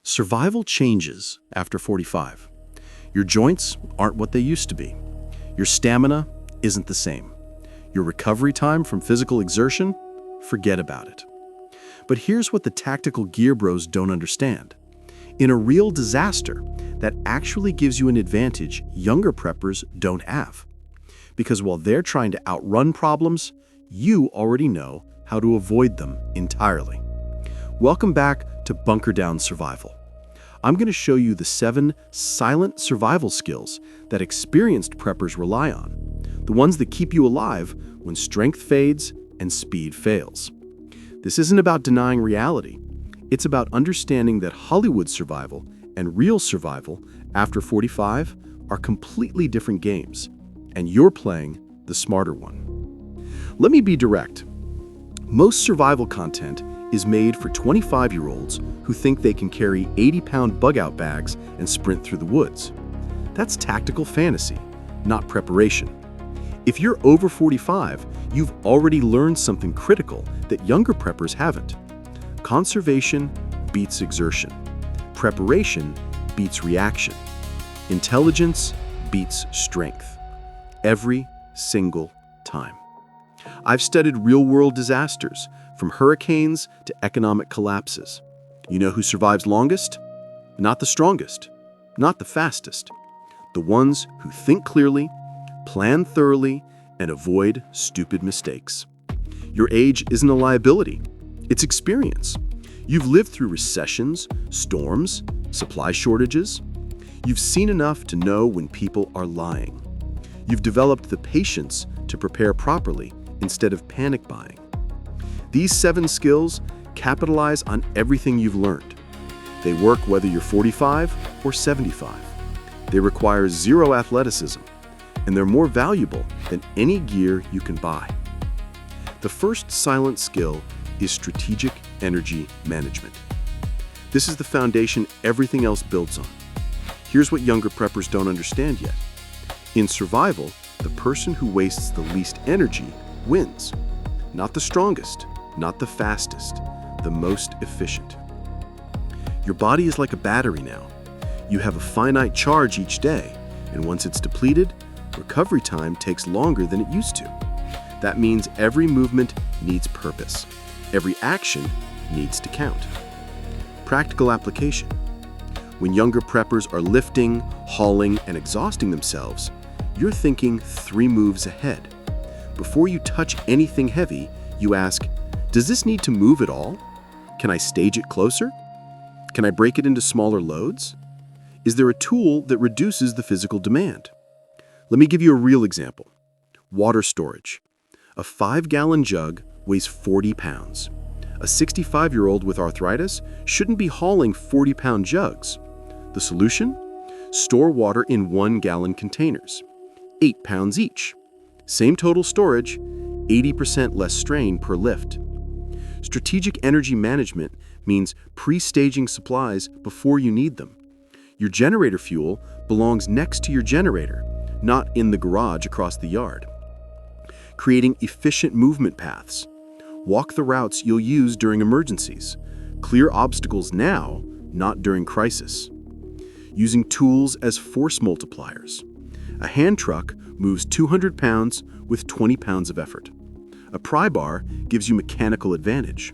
Survival changes after 45. Your joints aren't what they used to be. Your stamina isn't the same. Your recovery time from physical exertion? Forget about it. But here's what the tactical gear bros don't understand. In a real disaster, that actually gives you an advantage younger preppers don't have. Because while they're trying to outrun problems, you already know how to avoid them entirely. Welcome back to Bunker Down Survival. I'm going to show you the 7 silent survival skills that experienced preppers rely on, the ones that keep you alive when strength fades and speed fails. This isn't about denying reality. It's about understanding that Hollywood survival and real survival after 45 are completely different games, and you're playing the smarter one. Let me be direct. Most survival content is made for 25-year-olds who think they can carry 80-pound bug-out bags and sprint through the woods. That's tactical fantasy, not preparation. If you're over 45, you've already learned something critical that younger preppers haven't. Conservation beats exertion. Preparation beats reaction. Intelligence beats strength. Every single time. I've studied real-world disasters, from hurricanes to economic collapses. You know who survives longest? Not the strongest, not the fastest. The ones who think clearly, plan thoroughly, and avoid stupid mistakes. Your age isn't a liability, it's experience. You've lived through recessions, storms, supply shortages. You've seen enough to know when people are lying. You've developed the patience to prepare properly instead of panic buying. These 7 skills capitalize on everything you've learned. They work whether you're 45 or 75. They require 0 athleticism, and they're more valuable than any gear you can buy. The first silent skill is strategic energy management. This is the foundation everything else builds on. Here's what younger preppers don't understand yet. In survival, the person who wastes the least energy wins. Not the strongest, not the fastest, the most efficient. Your body is like a battery now. You have a finite charge each day, and once it's depleted, recovery time takes longer than it used to. That means every movement needs purpose. Every action needs to count. Practical application. When younger preppers are lifting, hauling, and exhausting themselves, you're thinking 3 moves ahead. Before you touch anything heavy, you ask, does this need to move at all? Can I stage it closer? Can I break it into smaller loads? Is there a tool that reduces the physical demand? Let me give you a real example. Water storage. A 5-gallon jug weighs 40 pounds. A 65-year-old with arthritis shouldn't be hauling 40-pound jugs. The solution? Store water in 1-gallon containers. 8 pounds each. Same total storage, 80% less strain per lift. Strategic energy management means pre-staging supplies before you need them. Your generator fuel belongs next to your generator, not in the garage across the yard. Creating efficient movement paths. Walk the routes you'll use during emergencies. Clear obstacles now, not during crisis. Using tools as force multipliers. A hand truck moves 200 pounds with 20 pounds of effort. A pry bar gives you mechanical advantage.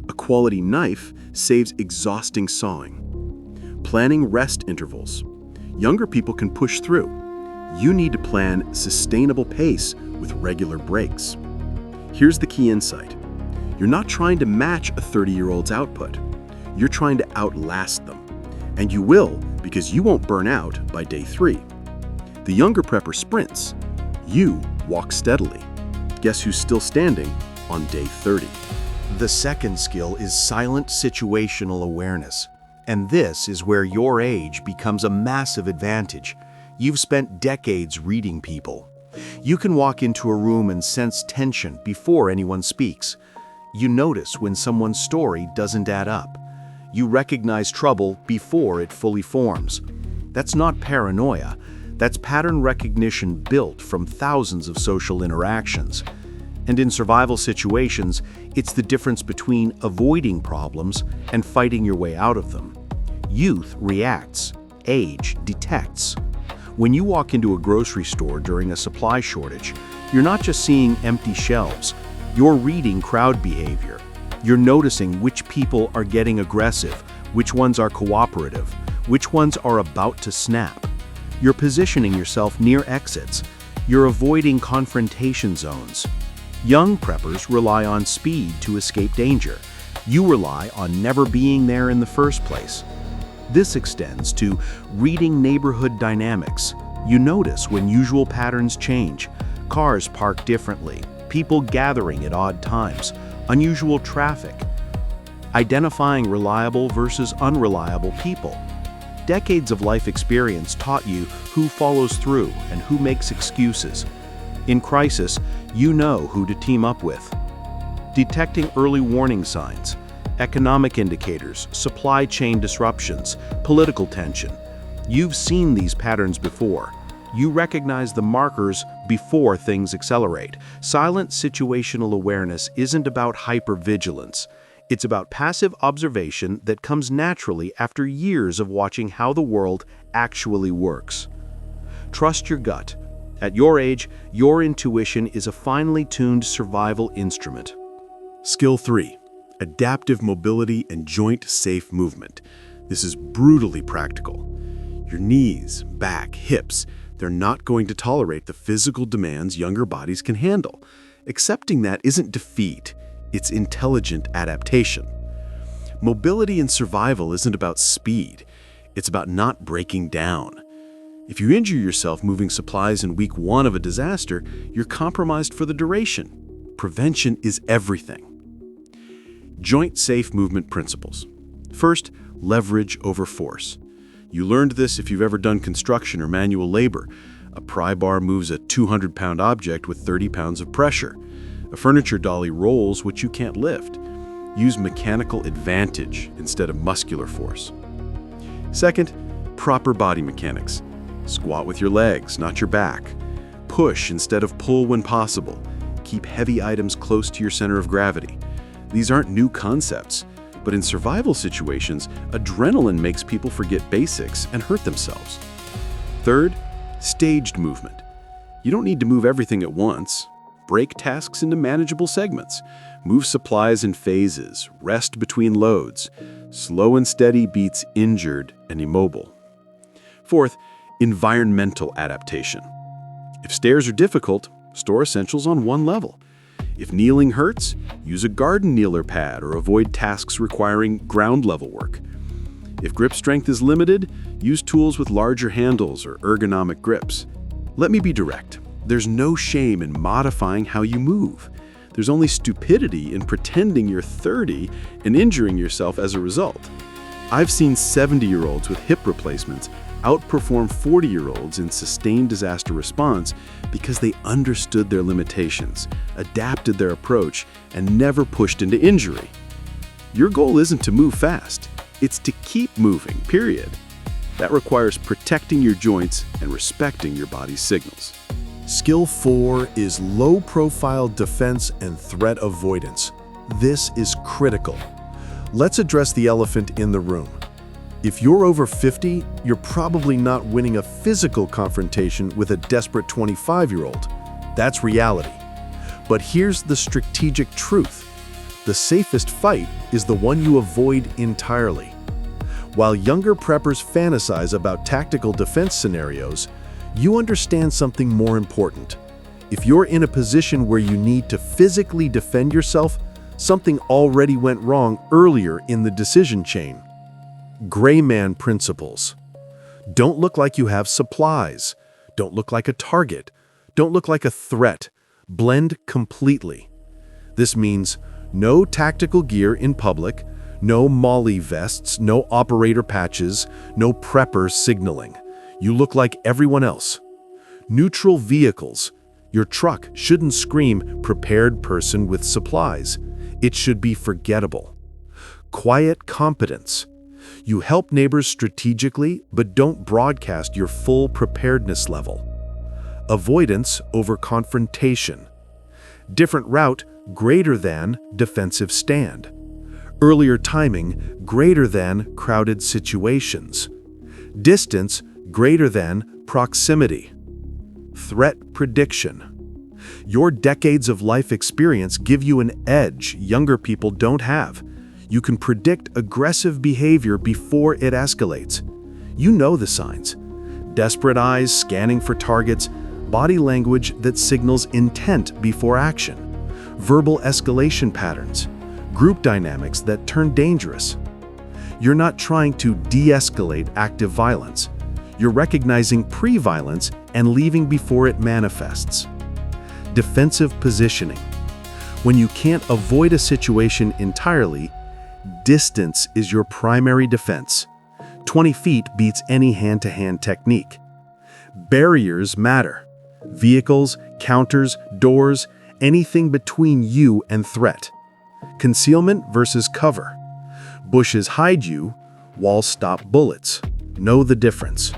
A quality knife saves exhausting sawing. Planning rest intervals. Younger people can push through. You need to plan sustainable pace with regular breaks. Here's the key insight. You're not trying to match a 30-year-old's output. You're trying to outlast them. And you will, because you won't burn out by day 3. The younger prepper sprints. You walk steadily. Guess who's still standing on day 30? The second skill is silent situational awareness. And this is where your age becomes a massive advantage. You've spent decades reading people. You can walk into a room and sense tension before anyone speaks. You notice when someone's story doesn't add up. You recognize trouble before it fully forms. That's not paranoia. That's pattern recognition built from thousands of social interactions. And in survival situations, it's the difference between avoiding problems and fighting your way out of them. Youth reacts. Age detects. When you walk into a grocery store during a supply shortage, you're not just seeing empty shelves. You're reading crowd behavior. You're noticing which people are getting aggressive, which ones are cooperative, which ones are about to snap. You're positioning yourself near exits. You're avoiding confrontation zones. Young preppers rely on speed to escape danger. You rely on never being there in the first place. This extends to reading neighborhood dynamics. You notice when usual patterns change, cars parked differently, people gathering at odd times, unusual traffic. Identifying reliable versus unreliable people. Decades of life experience taught you who follows through and who makes excuses. In crisis, you know who to team up with. Detecting early warning signs, economic indicators, supply chain disruptions, political tension. You've seen these patterns before. You recognize the markers before things accelerate. Silent situational awareness isn't about hypervigilance. It's about passive observation that comes naturally after years of watching how the world actually works. Trust your gut. At your age, your intuition is a finely tuned survival instrument. Skill 3. Adaptive mobility and joint-safe movement. This is brutally practical. Your knees, back, hips, they're not going to tolerate the physical demands younger bodies can handle. Accepting that isn't defeat, it's intelligent adaptation. Mobility and survival isn't about speed, it's about not breaking down. If you injure yourself moving supplies in week 1 of a disaster, you're compromised for the duration. Prevention is everything. Joint-safe movement principles. First, leverage over force. You learned this if you've ever done construction or manual labor. A pry bar moves a 200-pound object with 30 pounds of pressure. A furniture dolly rolls what you can't lift. Use mechanical advantage instead of muscular force. Second, proper body mechanics. Squat with your legs, not your back. Push instead of pull when possible. Keep heavy items close to your center of gravity. These aren't new concepts, but in survival situations, adrenaline makes people forget basics and hurt themselves. Third, staged movement. You don't need to move everything at once. Break tasks into manageable segments. Move supplies in phases. Rest between loads. Slow and steady beats injured and immobile. Fourth, environmental adaptation. If stairs are difficult, store essentials on one level. If kneeling hurts, use a garden kneeler pad or avoid tasks requiring ground level work. If grip strength is limited, use tools with larger handles or ergonomic grips. Let me be direct. There's no shame in modifying how you move. There's only stupidity in pretending you're 30 and injuring yourself as a result. I've seen 70-year-olds with hip replacements outperform 40-year-olds in sustained disaster response because they understood their limitations, adapted their approach, and never pushed into injury. Your goal isn't to move fast, it's to keep moving, period. That requires protecting your joints and respecting your body's signals. Skill 4 is low-profile defense and threat avoidance. This is critical. Let's address the elephant in the room. If you're over 50, you're probably not winning a physical confrontation with a desperate 25-year-old. That's reality. But here's the strategic truth. The safest fight is the one you avoid entirely. While younger preppers fantasize about tactical defense scenarios, you understand something more important. If you're in a position where you need to physically defend yourself, something already went wrong earlier in the decision chain. Gray man principles. Don't look like you have supplies. Don't look like a target. Don't look like a threat. Blend completely. This means no tactical gear in public, no Molly vests, no operator patches, no prepper signaling. You look like everyone else. Neutral vehicles. Your truck shouldn't scream prepared person with supplies. It should be forgettable. Quiet competence. You help neighbors strategically, but don't broadcast your full preparedness level. Avoidance over confrontation. Different route greater than defensive stand. Earlier timing greater than crowded situations. Distance greater than proximity. Threat prediction. Your decades of life experience give you an edge younger people don't have. You can predict aggressive behavior before it escalates. You know the signs. Desperate eyes scanning for targets, body language that signals intent before action, verbal escalation patterns, group dynamics that turn dangerous. You're not trying to de-escalate active violence. You're recognizing pre-violence and leaving before it manifests. Defensive positioning. When you can't avoid a situation entirely, distance is your primary defense. 20 feet beats any hand-to-hand technique. Barriers matter. Vehicles, counters, doors, anything between you and threat. Concealment versus cover. Bushes hide you, walls stop bullets. Know the difference.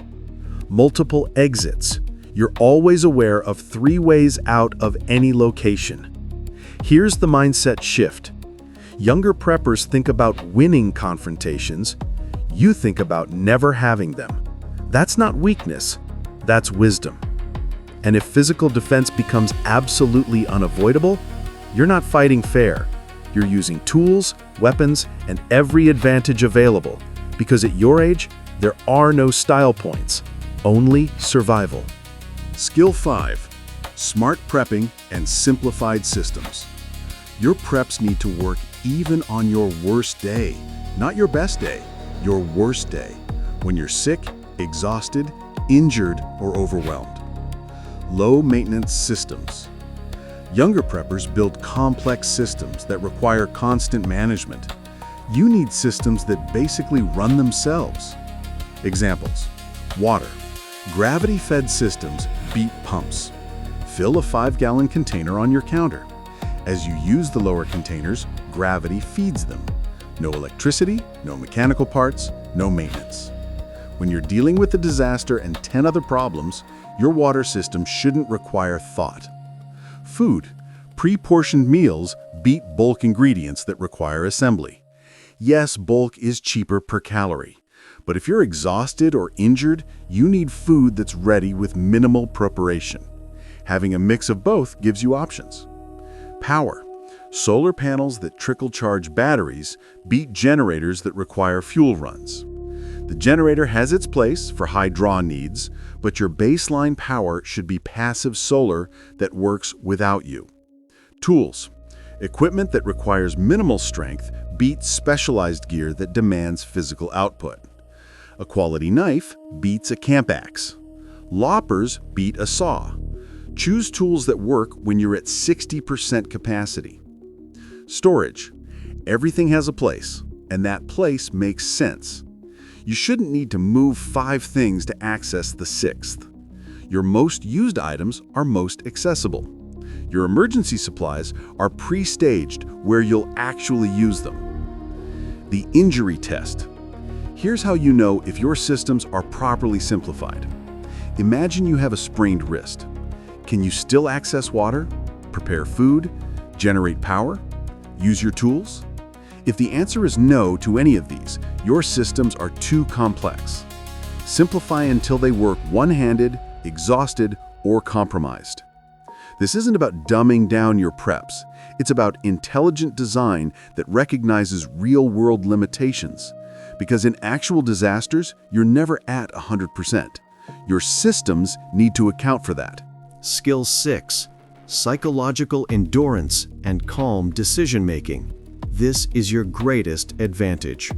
Multiple exits. You're always aware of 3 ways out of any location. Here's the mindset shift. Younger preppers think about winning confrontations. You think about never having them. That's not weakness, that's wisdom. And if physical defense becomes absolutely unavoidable, you're not fighting fair. You're using tools, weapons, and every advantage available, because at your age, there are no style points, only survival. Skill 5. Smart prepping and simplified systems. Your preps need to work even on your worst day, not your best day, your worst day, when you're sick, exhausted, injured, or overwhelmed. Low-maintenance systems. Younger preppers build complex systems that require constant management. You need systems that basically run themselves. Examples: water. Gravity-fed systems beat pumps. Fill a 5-gallon container on your counter. As you use the lower containers, gravity feeds them. No electricity, no mechanical parts, no maintenance. When you're dealing with a disaster and 10 other problems, your water system shouldn't require thought. Food. Pre-portioned meals beat bulk ingredients that require assembly. Yes, bulk is cheaper per calorie. But if you're exhausted or injured, you need food that's ready with minimal preparation. Having a mix of both gives you options. Power. Solar panels that trickle-charge batteries beat generators that require fuel runs. The generator has its place for high draw needs, but your baseline power should be passive solar that works without you. Tools. Equipment that requires minimal strength beats specialized gear that demands physical output. A quality knife beats a camp axe. Loppers beat a saw. Choose tools that work when you're at 60% capacity. Storage. Everything has a place, and that place makes sense. You shouldn't need to move 5 things to access the 6th. Your most used items are most accessible. Your emergency supplies are pre-staged where you'll actually use them. The injury test. Here's how you know if your systems are properly simplified. Imagine you have a sprained wrist. Can you still access water, prepare food, generate power, use your tools? If the answer is no to any of these, your systems are too complex. Simplify until they work one-handed, exhausted, or compromised. This isn't about dumbing down your preps. It's about intelligent design that recognizes real-world limitations. Because in actual disasters, you're never at 100%. Your systems need to account for that. Skill 6. Psychological endurance and calm decision-making. This is your greatest advantage.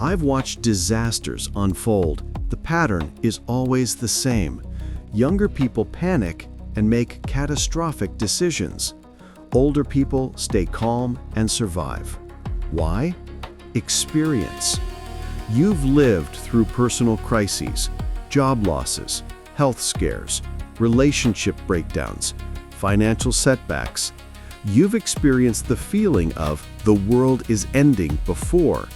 I've watched disasters unfold. The pattern is always the same. Younger people panic and make catastrophic decisions. Older people stay calm and survive. Why? Experience. You've lived through personal crises, job losses, health scares, relationship breakdowns, financial setbacks. You've experienced the feeling of the world is ending before,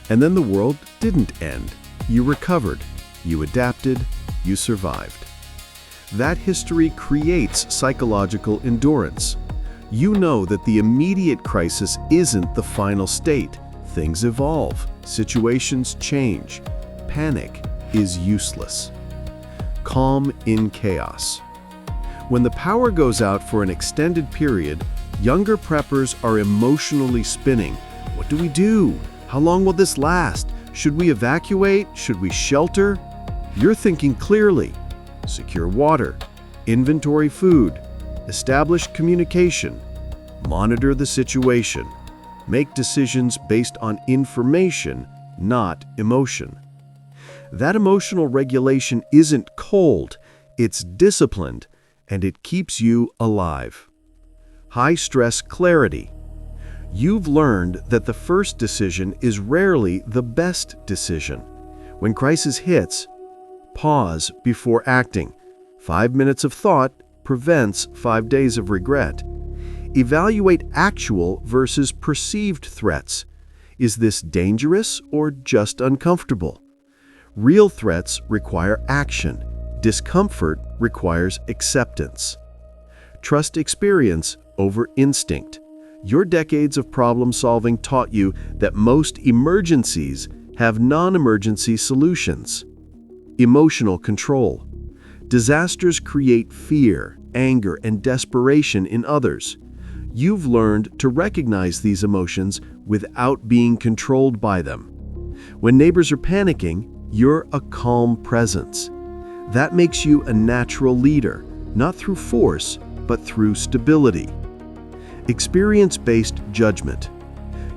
and then the world didn't end. You recovered, you adapted, you survived. That history creates psychological endurance. You know that the immediate crisis isn't the final state. Things evolve, situations change. Panic is useless. Calm in chaos. When the power goes out for an extended period, younger preppers are emotionally spinning. What do we do? How long will this last? Should we evacuate? Should we shelter? You're thinking clearly. Secure water, inventory food, establish communication, monitor the situation. Make decisions based on information, not emotion. That emotional regulation isn't cold, it's disciplined, and it keeps you alive. High-stress clarity. You've learned that the first decision is rarely the best decision. When crisis hits, pause before acting. 5 minutes of thought prevents 5 days of regret. Evaluate actual versus perceived threats. Is this dangerous or just uncomfortable? Real threats require action. Discomfort requires acceptance. Trust experience over instinct. Your decades of problem solving taught you that most emergencies have non-emergency solutions. Emotional control. Disasters create fear, anger, and desperation in others. You've learned to recognize these emotions without being controlled by them. When neighbors are panicking, you're a calm presence. That makes you a natural leader, not through force, but through stability. Experience-based judgment.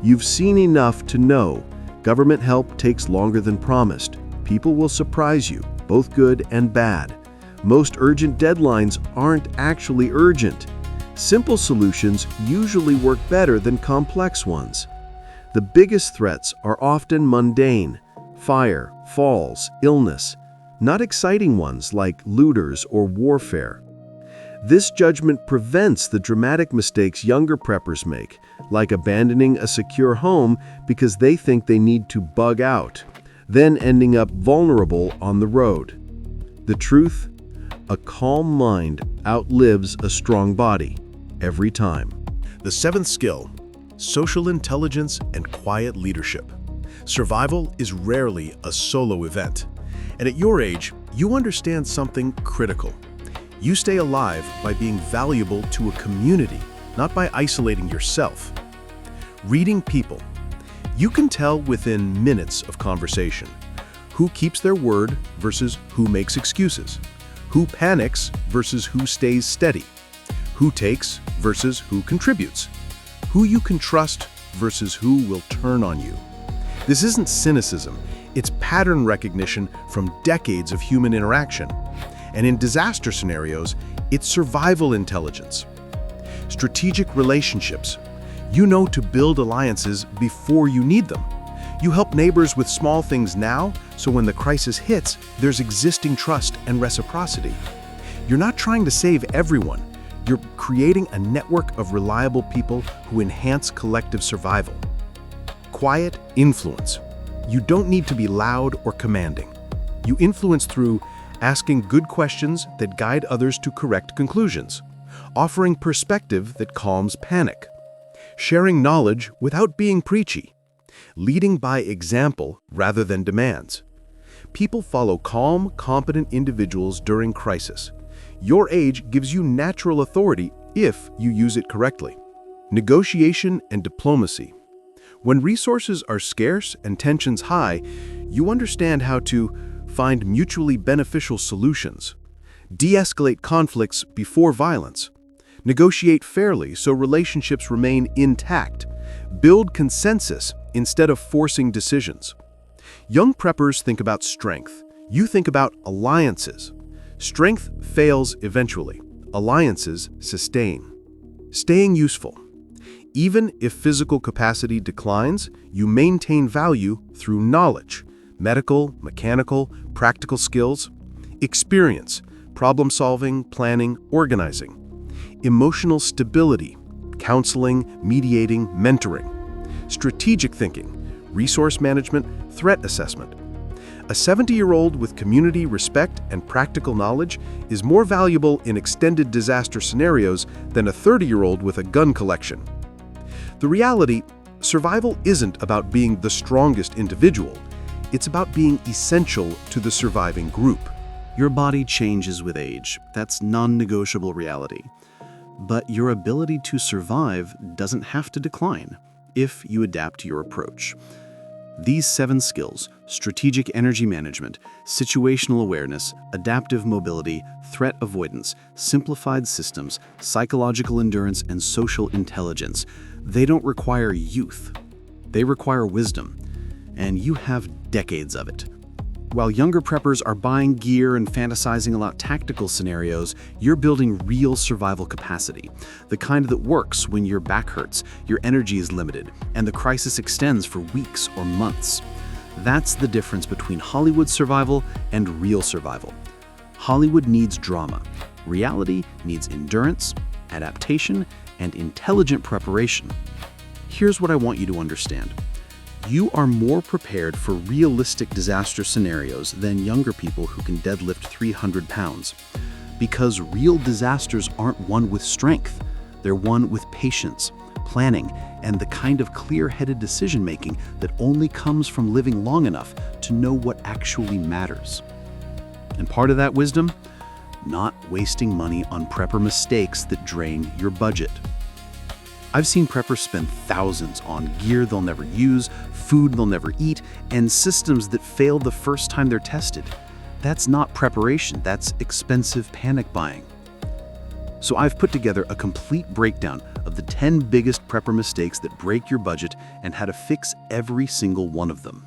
You've seen enough to know government help takes longer than promised. People will surprise you, both good and bad. Most urgent deadlines aren't actually urgent. Simple solutions usually work better than complex ones. The biggest threats are often mundane: fire, falls, illness, not exciting ones like looters or warfare. This judgment prevents the dramatic mistakes younger preppers make, like abandoning a secure home because they think they need to bug out, then ending up vulnerable on the road. The truth? A calm mind outlives a strong body, every time. The seventh skill: social intelligence and quiet leadership. Survival is rarely a solo event. And at your age, you understand something critical. You stay alive by being valuable to a community, not by isolating yourself. Reading people. You can tell within minutes of conversation who keeps their word versus who makes excuses, who panics versus who stays steady, who takes versus who contributes, who you can trust versus who will turn on you. This isn't cynicism. It's pattern recognition from decades of human interaction. And in disaster scenarios, it's survival intelligence. Strategic relationships. You know to build alliances before you need them. You help neighbors with small things now, so when the crisis hits, there's existing trust and reciprocity. You're not trying to save everyone. You're creating a network of reliable people who enhance collective survival. Quiet influence. You don't need to be loud or commanding. You influence through asking good questions that guide others to correct conclusions, offering perspective that calms panic, sharing knowledge without being preachy, leading by example rather than demands. People follow calm, competent individuals during crisis. Your age gives you natural authority if you use it correctly. Negotiation and diplomacy. When resources are scarce and tensions high, you understand how to find mutually beneficial solutions, de-escalate conflicts before violence, negotiate fairly so relationships remain intact, build consensus instead of forcing decisions. Young preppers think about strength. You think about alliances. Strength fails eventually. Alliances sustain. Staying useful. Even if physical capacity declines, you maintain value through knowledge, medical, mechanical, practical skills, experience, problem solving, planning, organizing, emotional stability, counseling, mediating, mentoring, strategic thinking, resource management, threat assessment. A 70-year-old with community respect and practical knowledge is more valuable in extended disaster scenarios than a 30-year-old with a gun collection. The reality, Survival isn't about being the strongest individual. It's about being essential to the surviving group. Your body changes with age. That's non-negotiable reality. But your ability to survive doesn't have to decline if you adapt your approach. These 7 skills, strategic energy management, situational awareness, adaptive mobility, threat avoidance, simplified systems, psychological endurance, and social intelligence, they don't require youth. They require wisdom, and you have decades of it. While younger preppers are buying gear and fantasizing about tactical scenarios, you're building real survival capacity, the kind that works when your back hurts, your energy is limited, and the crisis extends for weeks or months. That's the difference between Hollywood survival and real survival. Hollywood needs drama. Reality needs endurance, adaptation, and intelligent preparation. Here's what I want you to understand. You are more prepared for realistic disaster scenarios than younger people who can deadlift 300 pounds. Because real disasters aren't won with strength. They're won with patience, planning, and the kind of clear-headed decision-making that only comes from living long enough to know what actually matters. And part of that wisdom? Not wasting money on prepper mistakes that drain your budget. I've seen preppers spend thousands on gear they'll never use, food they'll never eat, and systems that fail the first time they're tested. That's not preparation, that's expensive panic buying. So I've put together a complete breakdown of the 10 biggest prepper mistakes that break your budget and how to fix every single one of them.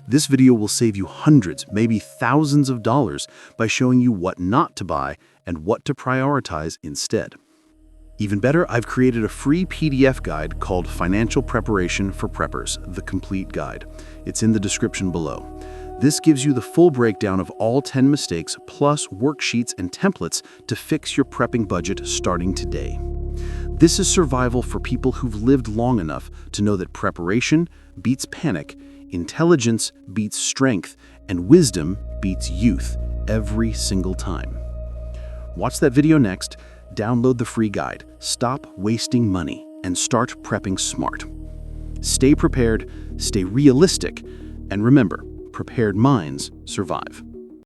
This video will save you hundreds, maybe thousands of dollars by showing you what not to buy and what to prioritize instead. Even better, I've created a free PDF guide called Financial Preparation for Preppers, the Complete Guide. It's in the description below. This gives you the full breakdown of all 10 mistakes, plus worksheets and templates to fix your prepping budget starting today. This is survival for people who've lived long enough to know that preparation beats panic, intelligence beats strength, and wisdom beats youth every single time. Watch that video next. Download the free guide, stop wasting money, and start prepping smart. Stay prepared, stay realistic, and remember, prepared minds survive.